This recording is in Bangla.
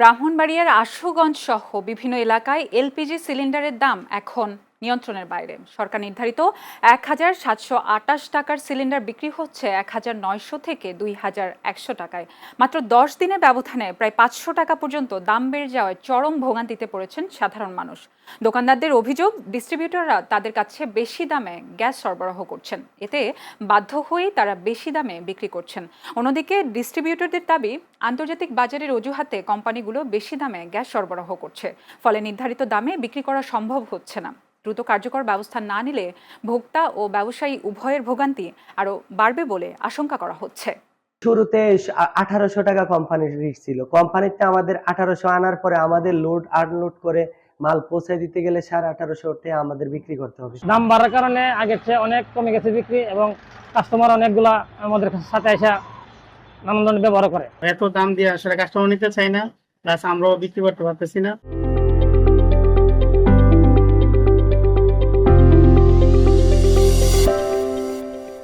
ব্রাহ্মণবাড়িয়ার আশুগঞ্জ সহ বিভিন্ন এলাকায় এলপিজি সিলিন্ডারের দাম এখন নিয়ন্ত্রণের বাইরে। সরকার নির্ধারিত ১,৭২৮ টাকার সিলিন্ডার বিক্রি হচ্ছে ১,৯০০ থেকে ২,১০০ টাকায়। মাত্র ১০ দিনের ব্যবধানে প্রায় ৫০০ টাকা পর্যন্ত দাম বেড়ে যাওয়ায় চরম ভোগান্তিতে পড়েছেন সাধারণ মানুষ। দোকানদারদের অভিযোগ, ডিস্ট্রিবিউটররা তাদের কাছে বেশি দামে গ্যাস সরবরাহ করছেন, এতে বাধ্য হয়েই তারা বেশি দামে বিক্রি করছেন। অন্যদিকে ডিস্ট্রিবিউটরদের দাবি, আন্তর্জাতিক বাজারের অজুহাতে কোম্পানিগুলো বেশি দামে গ্যাস সরবরাহ করছে, ফলে নির্ধারিত দামে বিক্রি করা সম্ভব হচ্ছে না। দ্রুত কার্যকর ব্যবস্থা না নিলে ভোক্তা ও ব্যবসায়ী উভয়ের ভোগান্তি আরও বাড়বে বলে আশঙ্কা করা হচ্ছে। শুরুতে 1800 টাকা কোম্পানির রিস্ক ছিল। কোম্পানিতে আমাদের 1800 আনার পরে আমাদের লোড আনলোড করে মাল পৌঁছে দিতে গেলে 1850 টাকা আমাদের বিক্রি করতে হবে। দাম বাড়ার কারণে আগের চেয়ে অনেক কমে গেছে বিক্রি, এবং কাস্টমার অনেকগুলা আমাদের সাথে এসে নানান ধরনের ব্যবহার করে। এত দাম দিয়ে আসলে কাস্টমার নিতে চাই না, প্লাস আমরাও বিক্রি করতে পারতেছি না।